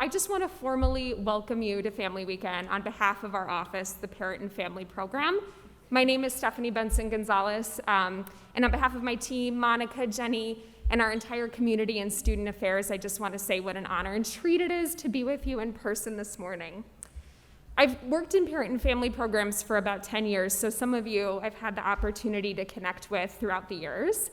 I just want to formally welcome you to Family Weekend on behalf of our office, the Parent and Family Program. My name is Stephanie Benson-Gonzalez, and on behalf of my team, Monica, Jenny, and our entire community and student affairs, I just want to say what an honor and treat it is to be with you in person this morning. I've worked in parent and family programs for about 10 years, so some of you I've had the opportunity to connect with throughout the years.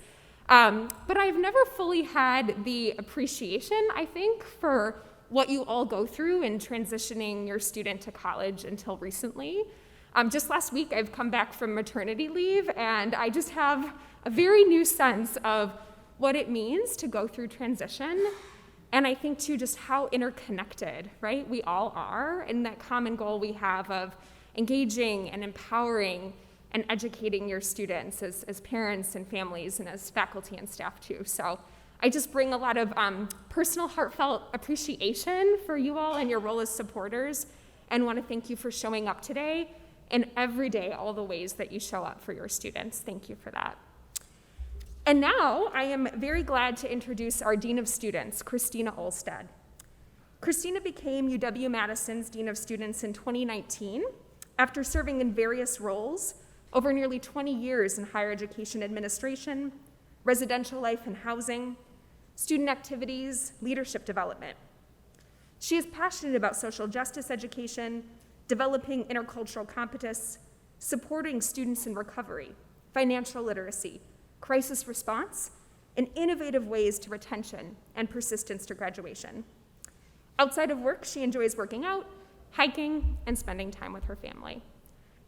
But I've never fully had the appreciation, I think, for what you all go through in transitioning your student to college until recently. Just last week, I've come back from maternity leave, and I just have a very new sense of what it means to go through transition, and I think too just how interconnected, right, we all are, and that common goal we have of engaging and empowering and educating your students as parents and families and as faculty and staff too. So I just bring a lot of personal, heartfelt appreciation for you all and your role as supporters, and want to thank you for showing up today and every day, all the ways that you show up for your students. Thank you for that. And now I am very glad to introduce our Dean of Students, Christina Olstad. Christina became UW-Madison's Dean of Students in 2019 after serving in various roles over nearly 20 years in higher education administration, residential life and housing, student activities, leadership development. She is passionate about social justice education, developing intercultural competence, supporting students in recovery, financial literacy, crisis response, and innovative ways to retention and persistence to graduation. Outside of work, she enjoys working out, hiking, and spending time with her family.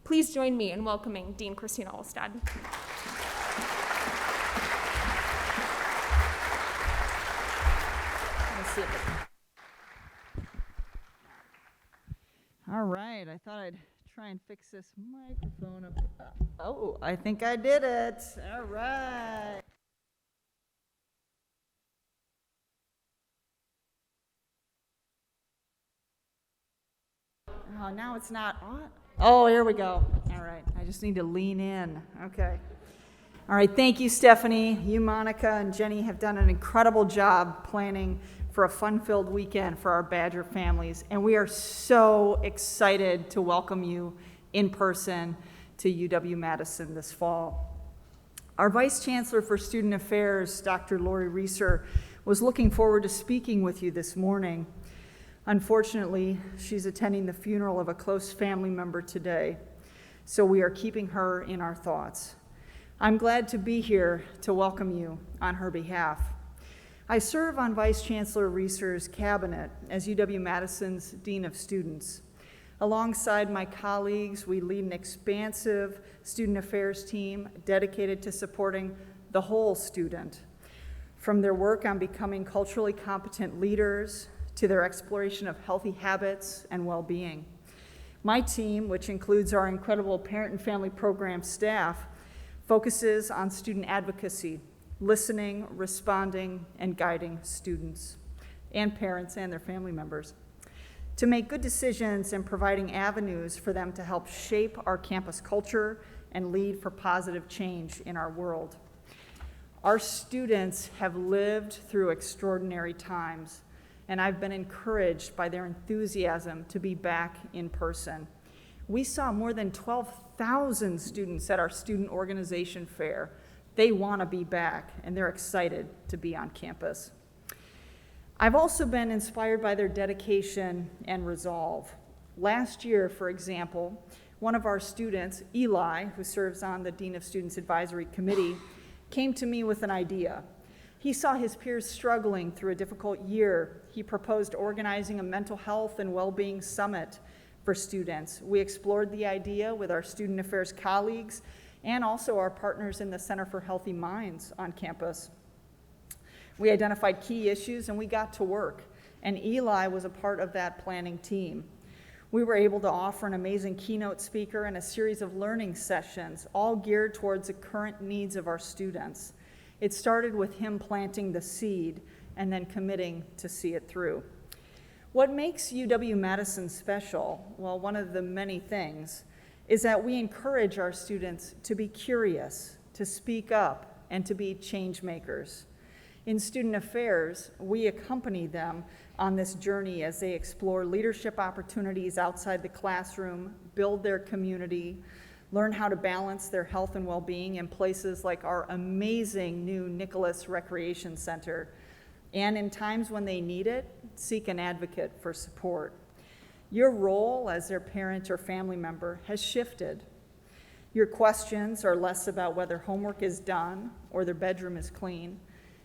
Please join me in welcoming Dean Christina Olstad. All right, I thought I'd try and fix this microphone up. Oh, I think I did it. All right. Oh, now it's not on. Oh, here we go. All right, I just need to lean in. Okay. All right, thank you, Stephanie. You, Monica, and Jenny have done an incredible job planning for a fun-filled weekend for our Badger families, and we are so excited to welcome you in person to UW-Madison this fall. Our Vice Chancellor for Student Affairs, Dr. Lori Reeser, was looking forward to speaking with you this morning. Unfortunately, she's attending the funeral of a close family member today, so we are keeping her in our thoughts. I'm glad to be here to welcome you on her behalf. I serve on Vice Chancellor Reeser's cabinet as UW-Madison's Dean of Students. Alongside my colleagues, we lead an expansive student affairs team dedicated to supporting the whole student, from their work on becoming culturally competent leaders to their exploration of healthy habits and well-being. My team, which includes our incredible parent and family program staff, focuses on student advocacy, listening, responding, and guiding students and parents and their family members to make good decisions and providing avenues for them to help shape our campus culture and lead for positive change in our world. Our students have lived through extraordinary times, and I've been encouraged by their enthusiasm to be back in person. We saw more than 12,000 students at our student organization fair. They want to be back, and they're excited to be on campus. I've also been inspired by their dedication and resolve. Last year, for example, one of our students, Eli, who serves on the Dean of Students Advisory Committee, came to me with an idea. He saw his peers struggling through a difficult year. He proposed organizing a mental health and well-being summit for students. We explored the idea with our student affairs colleagues and also our partners in the Center for Healthy Minds on campus. We identified key issues and we got to work, and Eli was a part of that planning team. We were able to offer an amazing keynote speaker and a series of learning sessions, all geared towards the current needs of our students. It started with him planting the seed and then committing to see it through. What makes UW-Madison special, well, one of the many things, is that we encourage our students to be curious, to speak up, and to be change makers. In Student Affairs, we accompany them on this journey as they explore leadership opportunities outside the classroom, build their community, learn how to balance their health and well-being in places like our amazing new Nicholas Recreation Center, and in times when they need it, seek an advocate for support. Your role as their parent or family member has shifted. Your questions are less about whether homework is done or their bedroom is clean.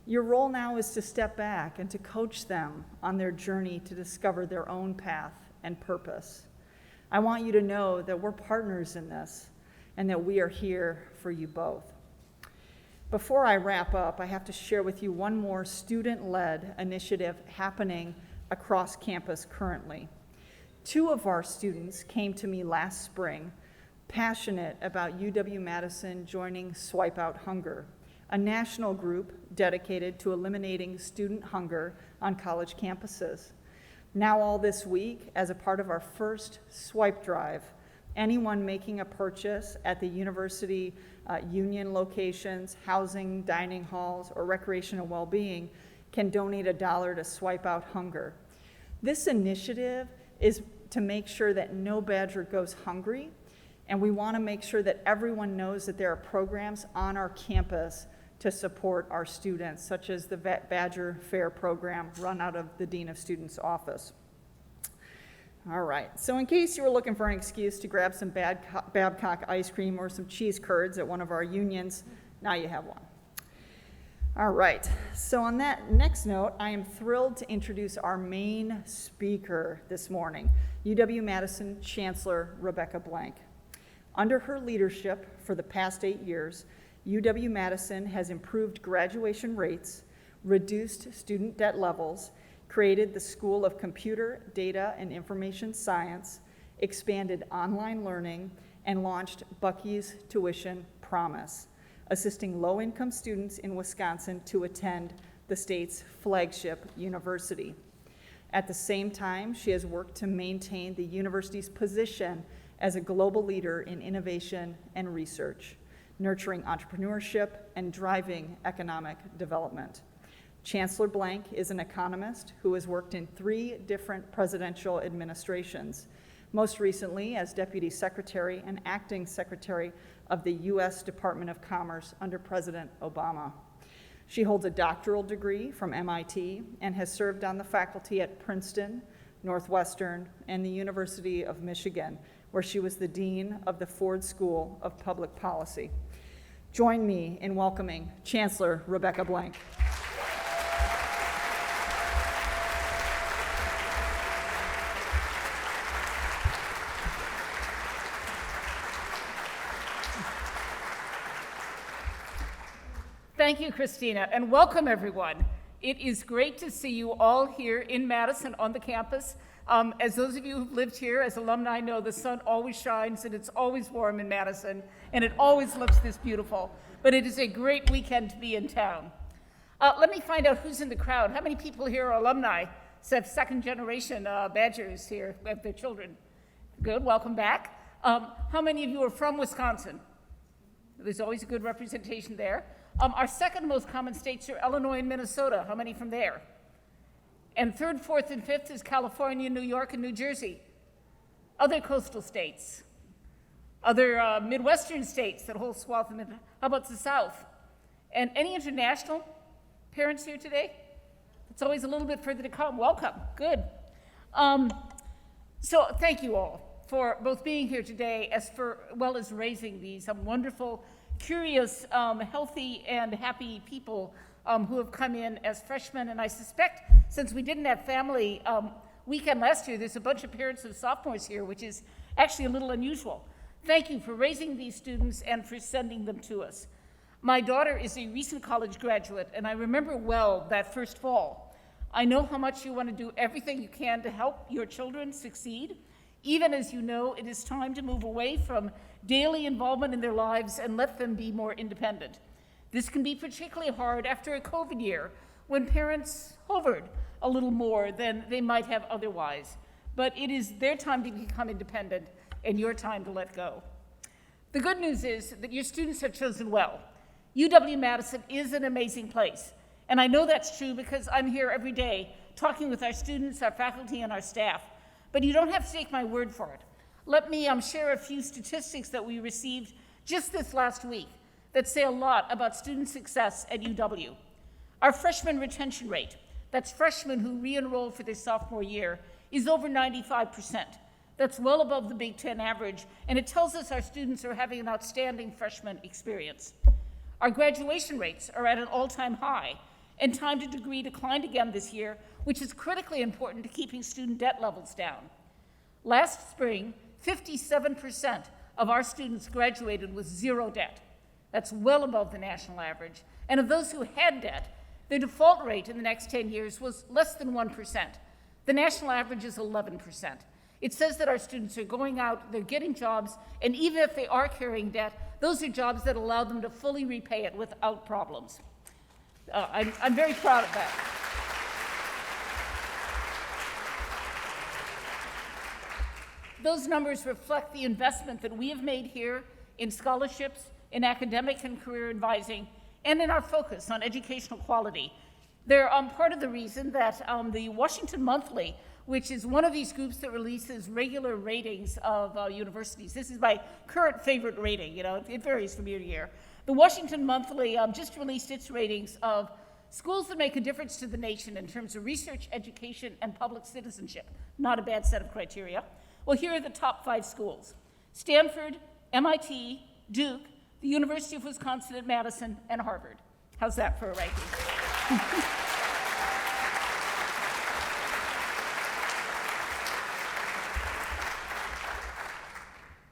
Your role now is to step back and to coach them on their journey to discover their own path and purpose. I want you to know that we're partners in this and that we are here for you both. Before I wrap up, I have to share with you one more student-led initiative happening across campus currently. 2 of our students came to me last spring, passionate about UW-Madison joining Swipe Out Hunger, a national group dedicated to eliminating student hunger on college campuses. Now all this week, as a part of our first swipe drive, anyone making a purchase at the university union locations, housing, dining halls, or recreational well-being can donate $1 to Swipe Out Hunger. This initiative is to make sure that no Badger goes hungry, and we want to make sure that everyone knows that there are programs on our campus to support our students, such as the Badger Fair program run out of the Dean of Students' office. All right, so in case you were looking for an excuse to grab some Babcock ice cream or some cheese curds at one of our unions, now you have one. All right, so on that next note, I am thrilled to introduce our main speaker this morning, UW-Madison Chancellor Rebecca Blank. Under her leadership for the past 8 years, UW-Madison has improved graduation rates, reduced student debt levels, created the School of Computer, Data, and Information Science, expanded online learning, and launched Bucky's Tuition Promise, assisting low-income students in Wisconsin to attend the state's flagship university. At the same time, she has worked to maintain the university's position as a global leader in innovation and research, nurturing entrepreneurship and driving economic development. Chancellor Blank is an economist who has worked in 3 different presidential administrations, most recently as Deputy Secretary and Acting Secretary of the U.S. Department of Commerce under President Obama. She holds a doctoral degree from MIT and has served on the faculty at Princeton, Northwestern, and the University of Michigan, where she was the Dean of the Ford School of Public Policy. Join me in welcoming Chancellor Rebecca Blank. Thank you, Christina, and welcome everyone. It is great to see you all here in Madison on the campus. As those of you who've lived here as alumni know, the sun always shines and it's always warm in Madison, and it always looks this beautiful. But it is a great weekend to be in town. Let me find out who's in the crowd. How many people here are alumni? So second generation Badgers here with their children. Good, welcome back. How many of you are from Wisconsin? There's always a good representation there. Our second most common states are Illinois and Minnesota. How many from there? And third, fourth, and fifth is California, New York, and New Jersey. Other coastal states. Other Midwestern states, that whole swath of How about the South? And any international parents here today? It's always a little bit further to come. Welcome. Good. So thank you all for both being here today as well as raising these wonderful, curious, healthy, and happy people who have come in as freshmen. And I suspect since we didn't have family weekend last year, there's a bunch of parents of sophomores here, which is actually a little unusual. Thank you for raising these students and for sending them to us. My daughter is a recent college graduate, and I remember well that first fall. I know how much you want to do everything you can to help your children succeed, even as you know it is time to move away from daily involvement in their lives and let them be more independent. This can be particularly hard after a COVID year when parents hovered a little more than they might have otherwise. But it is their time to become independent and your time to let go. The good news is that your students have chosen well. UW-Madison is an amazing place, And I know that's true because I'm here every day talking with our students, our faculty, and our staff. But you don't have to take my word for it. Let me share a few statistics that we received just this last week that say a lot about student success at UW. Our freshman retention rate, that's freshmen who re-enroll for their sophomore year, is over 95%. That's well above the Big Ten average, and it tells us our students are having an outstanding freshman experience. Our graduation rates are at an all-time high, and time to degree declined again this year, which is critically important to keeping student debt levels down. Last spring, 57% of our students graduated with zero debt. That's well above the national average. And of those who had debt, their default rate in the next 10 years was less than 1%. The national average is 11%. It says that our students are going out, they're getting jobs, and even if they are carrying debt, those are jobs that allow them to fully repay it without problems. I'm very proud of that. Those numbers reflect the investment that we have made here in scholarships, in academic and career advising, and in our focus on educational quality. They're part of the reason that the Washington Monthly, which is one of these groups that releases regular ratings of universities. This is my current favorite rating, it varies from year to year. The Washington Monthly just released its ratings of schools that make a difference to the nation in terms of research, education, and public citizenship. Not a bad set of criteria. Well, here are the top 5 schools: Stanford, MIT, Duke, the University of Wisconsin at Madison, and Harvard. How's that for a ranking?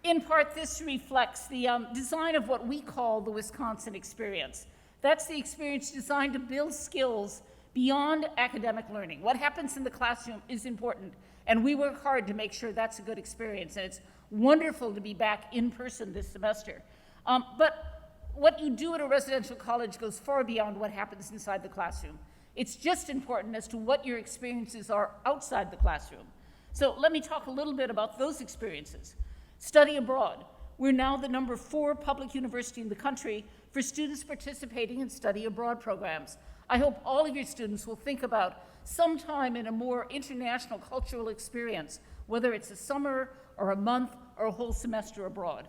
In part, this reflects the design of what we call the Wisconsin experience. That's the experience designed to build skills beyond academic learning. What happens in the classroom is important, and we work hard to make sure that's a good experience, and it's wonderful to be back in person this semester. But what you do at a residential college goes far beyond what happens inside the classroom. It's just important as to what your experiences are outside the classroom. So let me talk a little bit about those experiences. Study abroad. We're now the number 4 public university in the country for students participating in study abroad programs. I hope all of your students will think about some time in a more international cultural experience, whether it's a summer or a month or a whole semester abroad.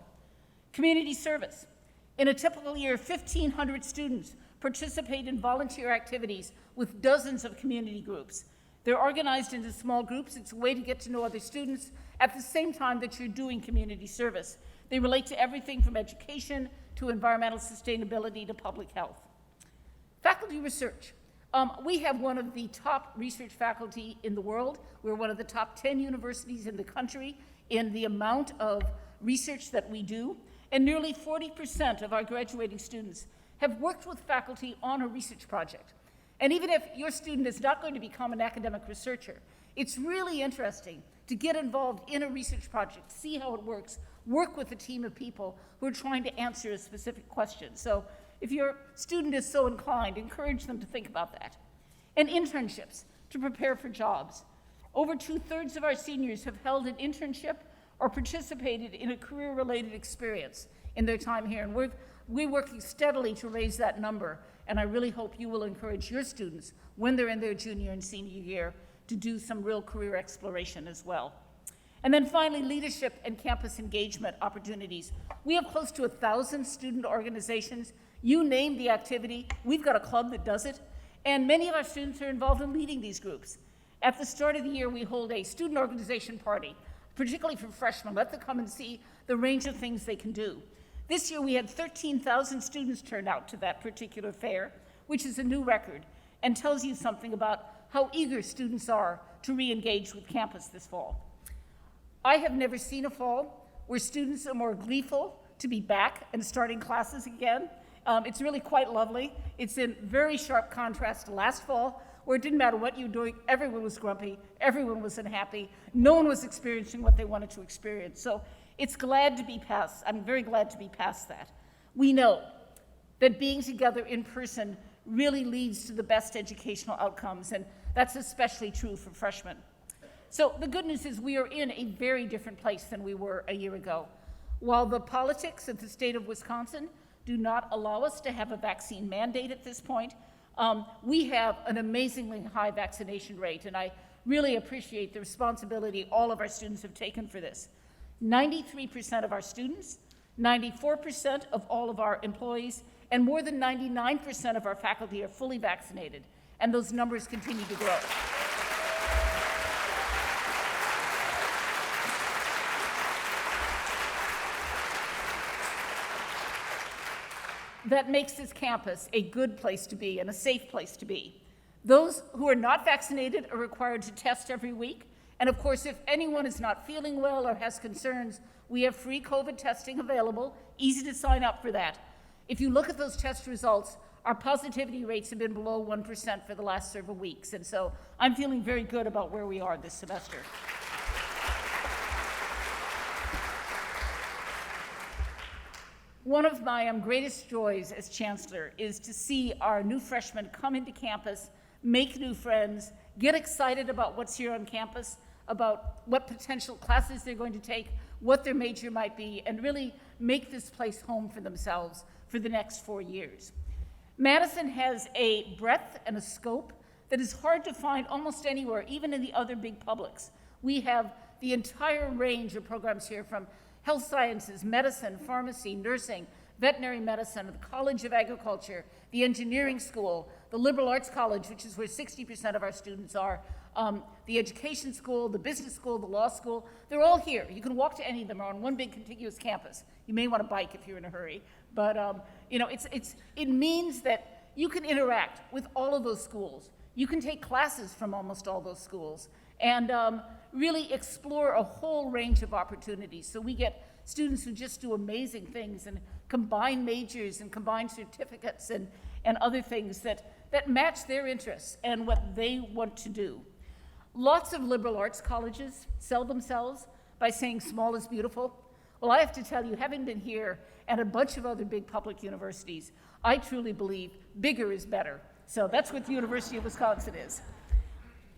Community service. In a typical year, 1,500 students participate in volunteer activities with dozens of community groups. They're organized into small groups. It's a way to get to know other students at the same time that you're doing community service. They relate to everything from education to environmental sustainability to public health. Faculty research. We have one of the top research faculty in the world. We're one of the top 10 universities in the country in the amount of research that we do. And nearly 40% of our graduating students have worked with faculty on a research project. And even if your student is not going to become an academic researcher, it's really interesting to get involved in a research project, see how it works, work with a team of people who are trying to answer a specific question. So if your student is so inclined, encourage them to think about that. And internships to prepare for jobs. Over 2/3 of our seniors have held an internship or participated in a career-related experience in their time here. And we're working steadily to raise that number. And I really hope you will encourage your students when they're in their junior and senior year to do some real career exploration as well. And then finally, leadership and campus engagement opportunities. We have close to 1,000 student organizations. You name the activity, we've got a club that does it. And many of our students are involved in leading these groups. At the start of the year, we hold a student organization party, particularly for freshmen. Let them come and see the range of things they can do. This year, we had 13,000 students turn out to that particular fair, which is a new record, and tells you something about how eager students are to re-engage with campus this fall. I have never seen a fall where students are more gleeful to be back and starting classes again. It's really quite lovely. It's in very sharp contrast to last fall, where it didn't matter what you were doing, everyone was grumpy, everyone was unhappy, no one was experiencing what they wanted to experience. So it's glad to be past, I'm very glad to be past that. We know that being together in person really leads to the best educational outcomes, and that's especially true for freshmen. So the good news is we are in a very different place than we were a year ago. While the politics of the state of Wisconsin do not allow us to have a vaccine mandate at this point, We have an amazingly high vaccination rate, and I really appreciate the responsibility all of our students have taken for this. 93% of our students, 94% of all of our employees, and more than 99% of our faculty are fully vaccinated, and those numbers continue to grow. That makes this campus a good place to be and a safe place to be. Those who are not vaccinated are required to test every week. And of course, if anyone is not feeling well or has concerns, we have free COVID testing available, easy to sign up for that. If you look at those test results, our positivity rates have been below 1% for the last several weeks. And so I'm feeling very good about where we are this semester. One of my greatest joys as chancellor is to see our new freshmen come into campus, make new friends, get excited about what's here on campus, about what potential classes they're going to take, what their major might be, and really make this place home for themselves for the next 4 years. Madison has a breadth and a scope that is hard to find almost anywhere, even in the other big publics. We have the entire range of programs here, from health sciences, medicine, pharmacy, nursing, veterinary medicine, the College of Agriculture, the engineering school, the liberal arts college, which is where 60% of our students are, the education school, the business school, the law school. They're all here. You can walk to any of them. Are on one big contiguous campus. You may want to bike if you're in a hurry, but it means that you can interact with all of those schools. You can take classes from almost all those schools and really explore a whole range of opportunities. So we get students who just do amazing things and combine majors and combine certificates and other things that match their interests and what they want to do. Lots of liberal arts colleges sell themselves by saying small is beautiful. Well, I have to tell you, having been here at a bunch of other big public universities, I truly believe bigger is better. So that's what the University of Wisconsin is.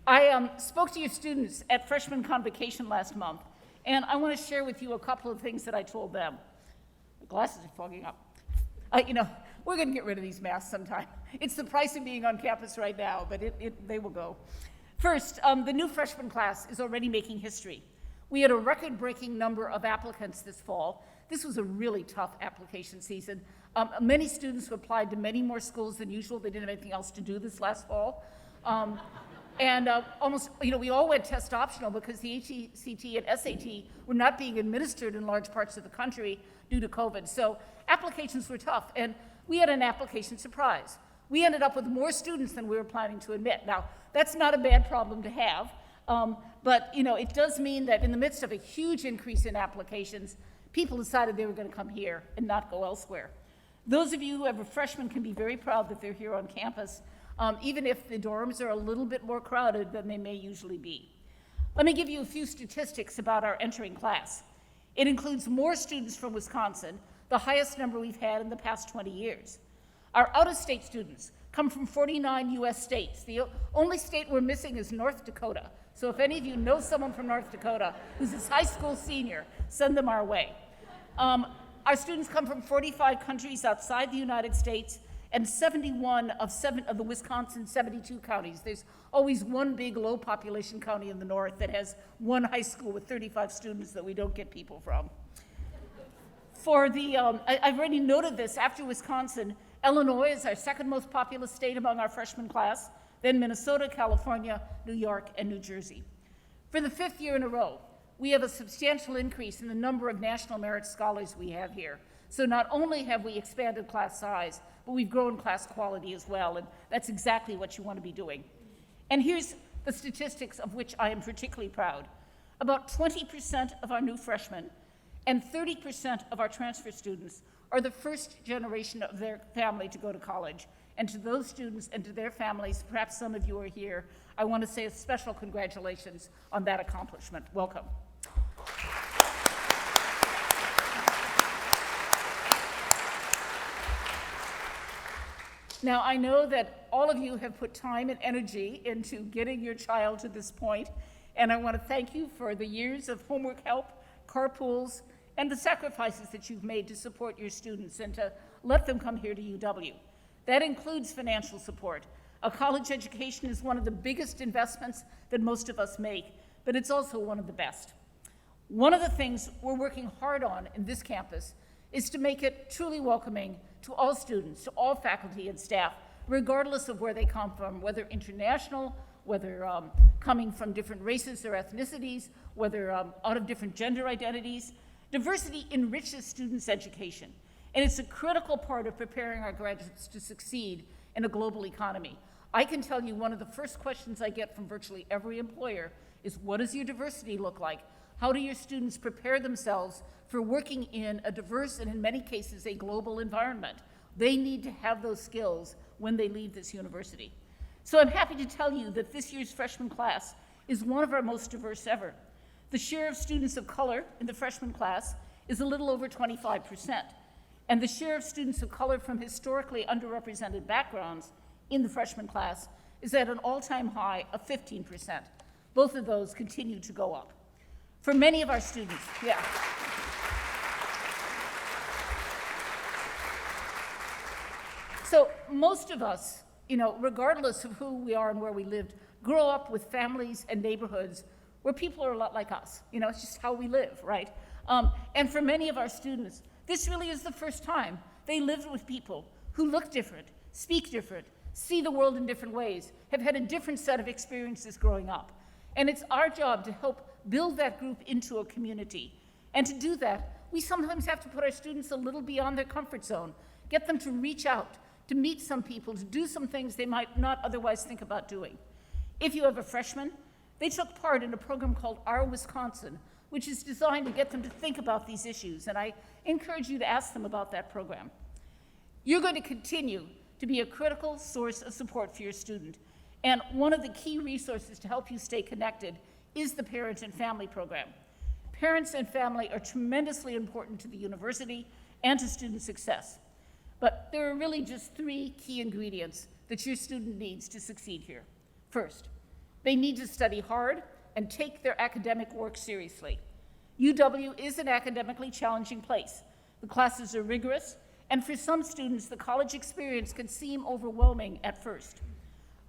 I spoke to your students at Freshman Convocation last month, and I want to share with you a couple of things that I told them. The glasses are fogging up. We're going to get rid of these masks sometime. It's the price of being on campus right now, but they will go. First, the new freshman class is already making history. We had a record-breaking number of applicants this fall. This was a really tough application season. Many students who applied to many more schools than usual. They didn't have anything else to do this last fall. We all went test optional because the HCT and SAT were not being administered in large parts of the country due to COVID. So applications were tough, and we had an application surprise. We ended up with more students than we were planning to admit. Now, that's not a bad problem to have, but it does mean that in the midst of a huge increase in applications, people decided they were going to come here and not go elsewhere. Those of you who have a freshman can be very proud that they're here on campus, even if the dorms are a little bit more crowded than they may usually be. Let me give you a few statistics about our entering class. It includes more students from Wisconsin, the highest number we've had in the past 20 years. Our out-of-state students come from 49 U.S. states. The only state we're missing is North Dakota. So if any of you know someone from North Dakota who's a high school senior, send them our way. Our students come from 45 countries outside the United States and 71 of the Wisconsin 72 counties. There's always one big low population county in the north that has one high school with 35 students that we don't get people from. I've already noted this, after Wisconsin, Illinois is our second most populous state among our freshman class, then Minnesota, California, New York, and New Jersey. For the 5th year in a row, we have a substantial increase in the number of National Merit Scholars we have here. So not only have we expanded class size, but we've grown class quality as well, and that's exactly what you want to be doing. And here's the statistics of which I am particularly proud. About 20% of our new freshmen and 30% of our transfer students are the first generation of their family to go to college. And to those students and to their families, perhaps some of you are here, I want to say a special congratulations on that accomplishment. Welcome. Now, I know that all of you have put time and energy into getting your child to this point, and I want to thank you for the years of homework help, carpools, and the sacrifices that you've made to support your students and to let them come here to UW. That includes financial support. A college education is one of the biggest investments that most of us make, but it's also one of the best. One of the things we're working hard on in this campus is to make it truly welcoming to all students, to all faculty and staff, regardless of where they come from, whether international, whether coming from different races or ethnicities, whether out of different gender identities. Diversity enriches students' education, and it's a critical part of preparing our graduates to succeed in a global economy. I can tell you one of the first questions I get from virtually every employer is, what does your diversity look like? How do your students prepare themselves for working in a diverse and in many cases a global environment? They need to have those skills when they leave this university. So I'm happy to tell you that this year's freshman class is one of our most diverse ever. The share of students of color in the freshman class is a little over 25%, and the share of students of color from historically underrepresented backgrounds in the freshman class is at an all-time high of 15%. Both of those continue to go up. For many of our students, So most of us, regardless of who we are and where we lived, grow up with families and neighborhoods where people are a lot like us. It's just how we live, right? And for many of our students, this really is the first time they lived with people who look different, speak different, see the world in different ways, have had a different set of experiences growing up. And it's our job to help build that group into a community. And to do that, we sometimes have to put our students a little beyond their comfort zone, get them to reach out, to meet some people, to do some things they might not otherwise think about doing. If you have a freshman, they took part in a program called Our Wisconsin, which is designed to get them to think about these issues, and I encourage you to ask them about that program. You're going to continue to be a critical source of support for your student, and one of the key resources to help you stay connected is the Parent and Family program. Parents and family are tremendously important to the university and to student success, but there are really just 3 key ingredients that your student needs to succeed here. First, they need to study hard and take their academic work seriously. UW is an academically challenging place. The classes are rigorous, and for some students, the college experience can seem overwhelming at first.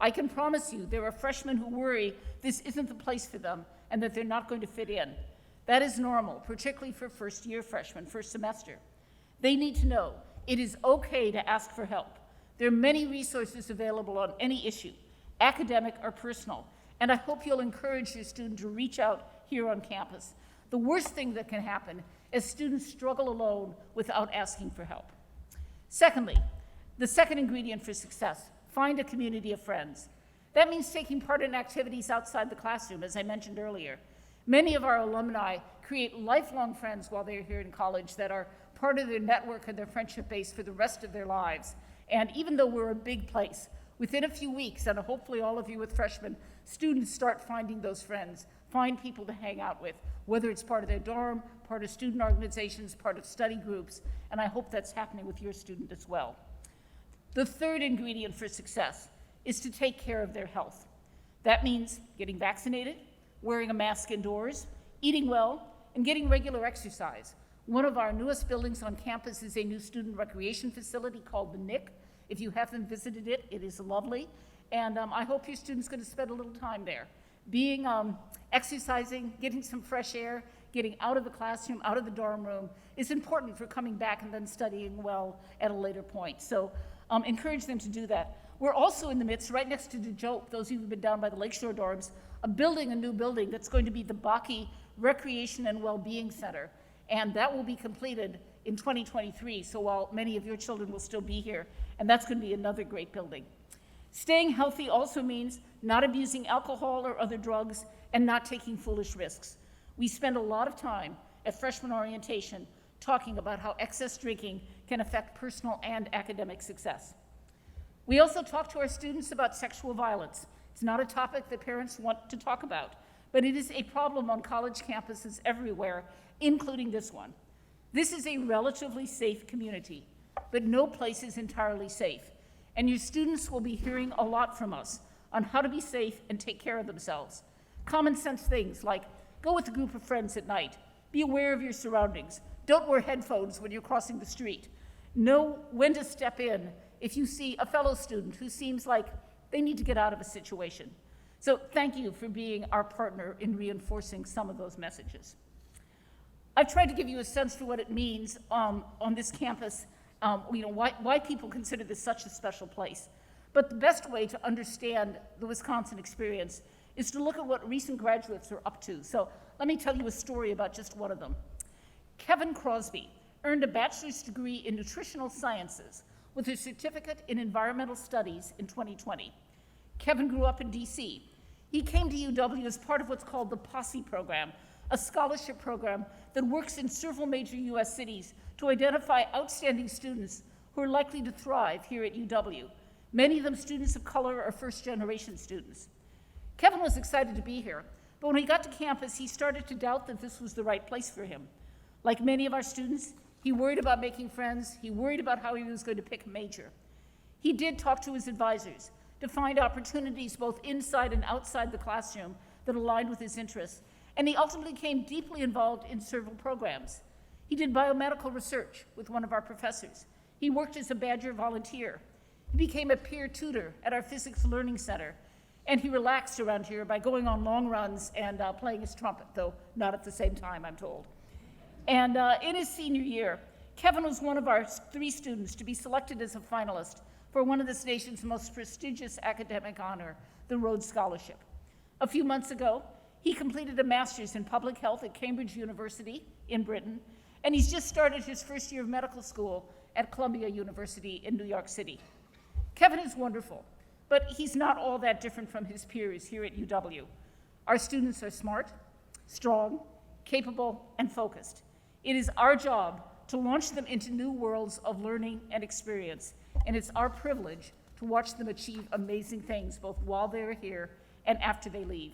I can promise you there are freshmen who worry this isn't the place for them and that they're not going to fit in. That is normal, particularly for first-year freshmen, first semester. They need to know it is okay to ask for help. There are many resources available on any issue, academic or personal, and I hope you'll encourage your student to reach out here on campus. The worst thing that can happen is students struggle alone without asking for help. Secondly, the second ingredient for success, find a community of friends. That means taking part in activities outside the classroom, as I mentioned earlier. Many of our alumni create lifelong friends while they're here in college that are part of their network and their friendship base for the rest of their lives. And even though we're a big place, within a few weeks, and hopefully all of you with freshmen, students start finding those friends, find people to hang out with, whether it's part of their dorm, part of student organizations, part of study groups, and I hope that's happening with your student as well. The third ingredient for success is to take care of their health. That means getting vaccinated, wearing a mask indoors, eating well, and getting regular exercise. One of our newest buildings on campus is a new student recreation facility called the NIC. If you haven't visited it, it is lovely. And I hope your student's going to spend a little time there. Exercising, getting some fresh air, getting out of the classroom, out of the dorm room is important for coming back and then studying well at a later point. So encourage them to do that. We're also in the midst, right next to DeJope, those of you who've been down by the Lakeshore dorms, a new building that's going to be the Bakke Recreation and Wellbeing Center. And that will be completed in 2023, so while many of your children will still be here, and that's going to be another great building. Staying healthy also means not abusing alcohol or other drugs and not taking foolish risks. We spend a lot of time at freshman orientation talking about how excess drinking can affect personal and academic success. We also talk to our students about sexual violence. It's not a topic that parents want to talk about, but it is a problem on college campuses everywhere, including this one. This is a relatively safe community, but no place is entirely safe. And your students will be hearing a lot from us on how to be safe and take care of themselves. Common sense things like go with a group of friends at night, be aware of your surroundings, don't wear headphones when you're crossing the street, know when to step in if you see a fellow student who seems like they need to get out of a situation. So thank you for being our partner in reinforcing some of those messages. I've tried to give you a sense for what it means on this campus, why people consider this such a special place. But the best way to understand the Wisconsin experience is to look at what recent graduates are up to. So let me tell you a story about just one of them. Kevin Crosby earned a bachelor's degree in nutritional sciences with a certificate in environmental studies in 2020. Kevin grew up in DC. He came to UW as part of what's called the Posse program, a scholarship program that works in several major US cities to identify outstanding students who are likely to thrive here at UW. Many of them students of color or first-generation students. Kevin was excited to be here, but when he got to campus, he started to doubt that this was the right place for him. Like many of our students, he worried about making friends. He worried about how he was going to pick a major. He did talk to his advisors to find opportunities both inside and outside the classroom that aligned with his interests, and he ultimately became deeply involved in several programs. He did biomedical research with one of our professors. He worked as a Badger volunteer. He became a peer tutor at our physics learning center, and he relaxed around here by going on long runs and playing his trumpet, though not at the same time, I'm told. And in his senior year, Kevin was one of our 3 students to be selected as a finalist for one of this nation's most prestigious academic honor, the Rhodes Scholarship. A few months ago, he completed a master's in public health at Cambridge University in Britain, and he's just started his first year of medical school at Columbia University in New York City. Kevin is wonderful, but he's not all that different from his peers here at UW. Our students are smart, strong, capable, and focused. It is our job to launch them into new worlds of learning and experience, and it's our privilege to watch them achieve amazing things both while they're here and after they leave.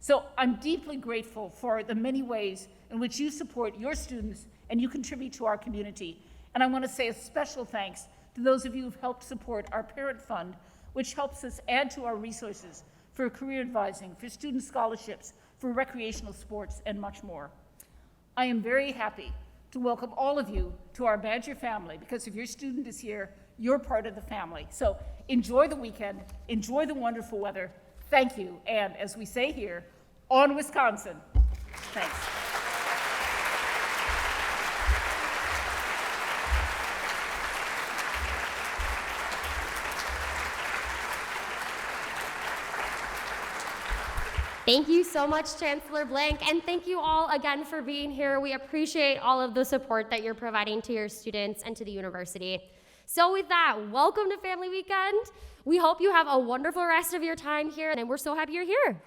So I'm deeply grateful for the many ways in which you support your students and you contribute to our community. And I want to say a special thanks to those of you who've helped support our Parent Fund, which helps us add to our resources for career advising, for student scholarships, for recreational sports, and much more. I am very happy to welcome all of you to our Badger family, because if your student is here, you're part of the family. So enjoy the weekend, enjoy the wonderful weather. Thank you, and as we say here, on Wisconsin. Thanks. Thank you so much, Chancellor Blank, and thank you all again for being here. We appreciate all of the support that you're providing to your students and to the university. So with that, welcome to Family Weekend. We hope you have a wonderful rest of your time here, and we're so happy you're here.